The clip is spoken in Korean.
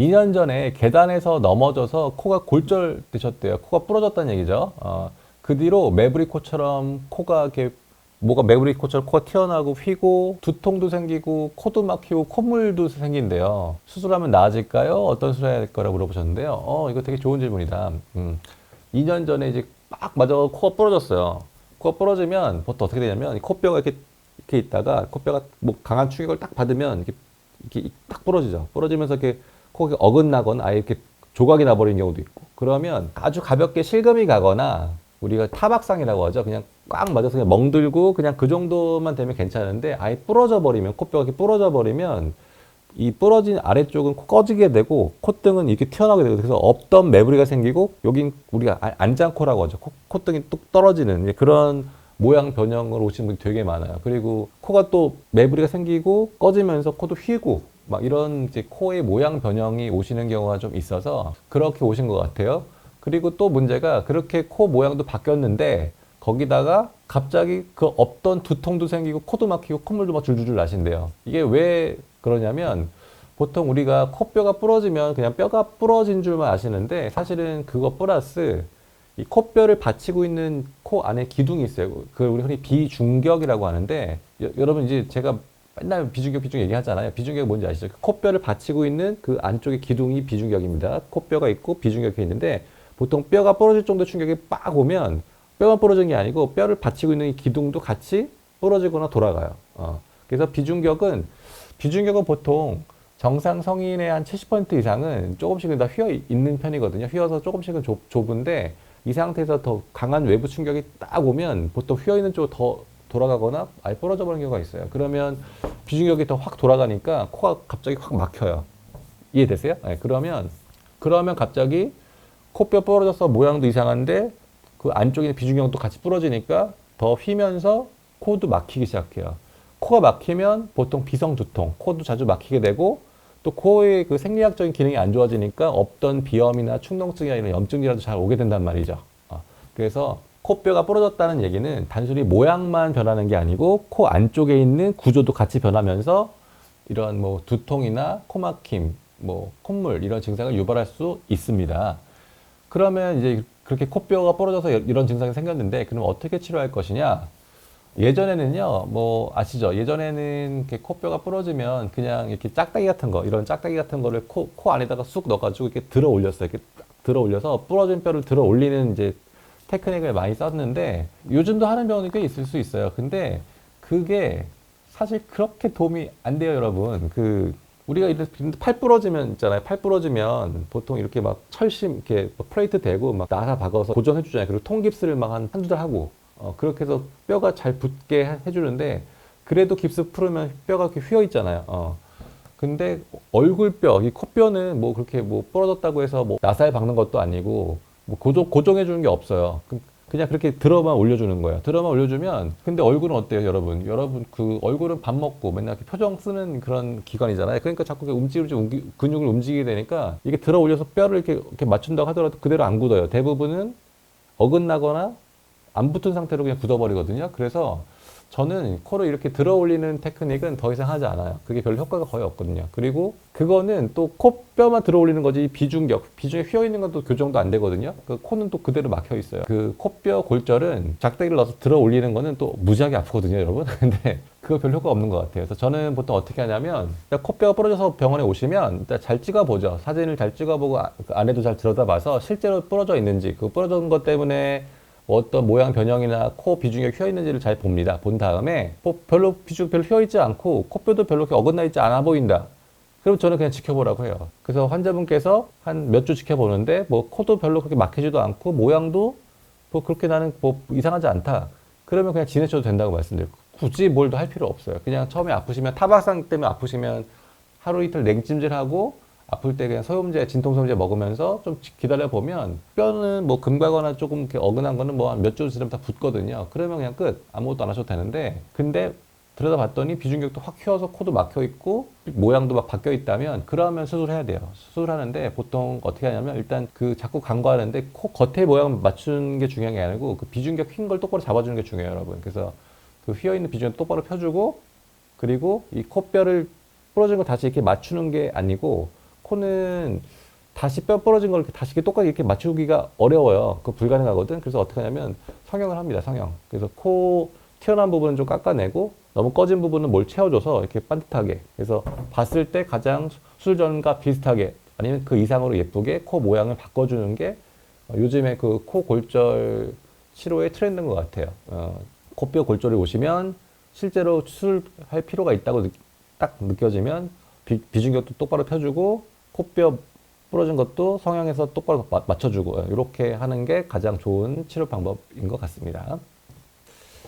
2년 전에 계단에서 넘어져서 코가 골절되셨대요. 코가 부러졌다는 얘기죠. 그 뒤로 매부리 코처럼 코가 이렇게 뭐가 매부리 코처럼 코가 튀어나오고 휘고 두통도 생기고 코도 막히고 콧물도 생긴대요. 수술하면 나아질까요? 어떤 수술 해야 될 거라고 물어보셨는데요. 이거 되게 좋은 질문이다. 2년 전에 이제 막 맞아 코가 부러졌어요. 코가 부러지면 보통 어떻게 되냐면 코뼈가 이렇게 있다가 코뼈가 뭐 강한 충격을 딱 받으면 이렇게 딱 부러지죠. 부러지면서 이렇게 코가 어긋나거나 아예 이렇게 조각이 나버리는 경우도 있고. 그러면 아주 가볍게 실금이 가거나 우리가 타박상이라고 하죠. 그냥 꽉 맞아서 그냥 멍들고 그냥 그 정도만 되면 괜찮은데 아예 부러져 버리면 코뼈가 이렇게 부러져 버리면 이 부러진 아래쪽은 꺼지게 되고 콧등은 이렇게 튀어나오게 되고 그래서 없던 매부리가 생기고 여긴 우리가 안장코라고 하죠. 콧등이 뚝 떨어지는 그런 모양 변형으로 오신 분이 되게 많아요. 그리고 코가 또 매부리가 생기고 꺼지면서 코도 휘고 막 이런 이제 코의 모양 변형이 오시는 경우가 좀 있어서 그렇게 오신 것 같아요. 그리고 또 문제가 그렇게 코 모양도 바뀌었는데 거기다가 갑자기 그 없던 두통도 생기고 코도 막히고 콧물도 막 줄줄줄 나신대요. 이게 왜 그러냐면 보통 우리가 코뼈가 부러지면 그냥 뼈가 부러진 줄만 아시는데 사실은 그거 플러스 이 코뼈를 받치고 있는 코 안에 기둥이 있어요. 그걸 우리 흔히 비중격이라고 하는데 여러분 이제 제가 맨날 비중격 얘기하잖아요. 비중격이 뭔지 아시죠? 코뼈를 받치고 있는 그 안쪽에 기둥이 비중격입니다. 코뼈가 있고 비중격이 있는데 보통 뼈가 부러질 정도 충격이 빡 오면 뼈만 부러진 게 아니고 뼈를 받치고 있는 이 기둥도 같이 부러지거나 돌아가요. 그래서 비중격은 보통 정상 성인의 한 70% 이상은 조금씩은 다 휘어 있는 편이거든요. 휘어서 조금씩은 좁은데 이 상태에서 더 강한 외부 충격이 딱 오면 보통 휘어 있는 쪽으로 더 돌아가거나 아예 부러져 버리는 경우가 있어요. 그러면 비중격이 더 확 돌아가니까 코가 갑자기 확 막혀요. 이해되세요? 네, 그러면 갑자기 코뼈 부러져서 모양도 이상한데 그 안쪽에 있는 비중격도 같이 부러지니까 더 휘면서 코도 막히기 시작해요. 코가 막히면 보통 비성두통, 코도 자주 막히게 되고 또 코의 그 생리학적인 기능이 안 좋아지니까 없던 비염이나 축농증이나 이런 염증이라도 잘 오게 된단 말이죠. 그래서 코뼈가 부러졌다는 얘기는 단순히 모양만 변하는 게 아니고 코 안쪽에 있는 구조도 같이 변하면서 이런 뭐 두통이나 코막힘, 뭐 콧물 이런 증상을 유발할 수 있습니다. 그러면 이제 그렇게 코뼈가 부러져서 이런 증상이 생겼는데 그럼 어떻게 치료할 것이냐? 예전에는요, 뭐 아시죠? 예전에는 이렇게 코뼈가 부러지면 그냥 이렇게 짝다기 같은 거, 이런 짝다기 같은 거를 코 안에다가 쑥 넣어가지고 이렇게 들어 올렸어요. 이렇게 들어 올려서 부러진 뼈를 들어 올리는 이제 테크닉을 많이 썼는데 요즘도 하는 병원이 꽤 있을 수 있어요. 근데 그게 사실 그렇게 도움이 안 돼요, 여러분. 우리가 이렇게 팔 부러지면 있잖아요. 팔 부러지면 보통 이렇게 막 철심 이렇게 플레이트 대고 막 나사 박아서 고정해 주잖아요. 그리고 통깁스를 막 한두 달 하고 그렇게 해서 뼈가 잘 붙게 해주는데 그래도 깁스 풀으면 뼈가 이렇게 휘어 있잖아요. 근데 얼굴뼈, 이 코뼈는 뭐 그렇게 뭐 부러졌다고 해서 뭐 나사에 박는 것도 아니고 뭐 고정해 주는 게 없어요. 그냥 그렇게 들어만 올려주는 거예요. 들어만 올려주면 근데 얼굴은 어때요, 여러분? 여러분 그 얼굴은 밥 먹고 맨날 이렇게 표정 쓰는 그런 기관이잖아요. 그러니까 자꾸 근육을 움직이게 되니까 이게 들어 올려서 뼈를 이렇게 맞춘다고 하더라도 그대로 안 굳어요. 대부분은 어긋나거나 안 붙은 상태로 그냥 굳어버리거든요. 그래서 저는 코를 이렇게 들어 올리는 테크닉은 더 이상 하지 않아요. 그게 별로 효과가 거의 없거든요. 그리고 그거는 또 코뼈만 들어 올리는 거지 비중에 휘어 있는 건 또 교정도 안 되거든요. 그 코는 또 그대로 막혀 있어요. 그 코뼈 골절은 작대기를 넣어서 들어 올리는 거는 또 무지하게 아프거든요, 여러분. 근데 그거 별로 효과 없는 것 같아요. 그래서 저는 보통 어떻게 하냐면 코뼈가 부러져서 병원에 오시면 일단 잘 찍어보죠. 사진을 잘 찍어보고 그 안에도 잘 들여다봐서 실제로 부러져 있는지 그 부러진 것 때문에 어떤 모양 변형이나 코 비중이 휘어 있는지를 잘 봅니다. 본 다음에 별로 휘어 있지 않고 코뼈도 별로 어긋나 있지 않아 보인다. 그럼 저는 그냥 지켜보라고 해요. 그래서 환자분께서 한 몇 주 지켜보는데 뭐 코도 별로 그렇게 막히지도 않고 모양도 뭐 그렇게 나는 뭐 이상하지 않다. 그러면 그냥 지내셔도 된다고 말씀드려요. 굳이 뭘 더 할 필요 없어요. 그냥 처음에 아프시면 타박상 때문에 아프시면 하루 이틀 냉찜질하고 아플 때 그냥 진통소염제 먹으면서 좀 기다려 보면 뼈는 뭐 금가거나 조금 이렇게 어긋난 거는 뭐 몇 주 지나면 다 붙거든요. 그러면 그냥 끝. 아무것도 안 하셔도 되는데 근데 들여다봤더니 비중격도 확 휘어서 코도 막혀 있고 모양도 막 바뀌어 있다면 그러면 수술해야 돼요. 수술하는데 보통 어떻게 하냐면 일단 그 자꾸 간과하는데 코 겉에 모양 맞추는 게 중요한 게 아니고 그 비중격 휜 걸 똑바로 잡아주는 게 중요해요, 여러분. 그래서 그 휘어 있는 비중격 똑바로 펴주고 그리고 이 코뼈를 부러진 거 다시 이렇게 맞추는 게 아니고 코는 다시 뼈 부러진 걸 이렇게 다시 이렇게 똑같이 이렇게 맞추기가 어려워요. 그거 불가능하거든. 그래서 어떻게 하냐면 성형을 합니다. 성형. 그래서 코 튀어나온 부분은 좀 깎아내고 너무 꺼진 부분은 뭘 채워줘서 이렇게 반듯하게. 그래서 봤을 때 가장 수술 전과 비슷하게 아니면 그 이상으로 예쁘게 코 모양을 바꿔주는 게 요즘에 그 코 골절 치료의 트렌드인 것 같아요. 코뼈 골절이 오시면 실제로 수술할 필요가 있다고 딱 느껴지면 비중격도 똑바로 펴주고 코뼈 부러진 것도 성형해서 똑바로 맞춰주고 이렇게 하는 게 가장 좋은 치료 방법인 것 같습니다.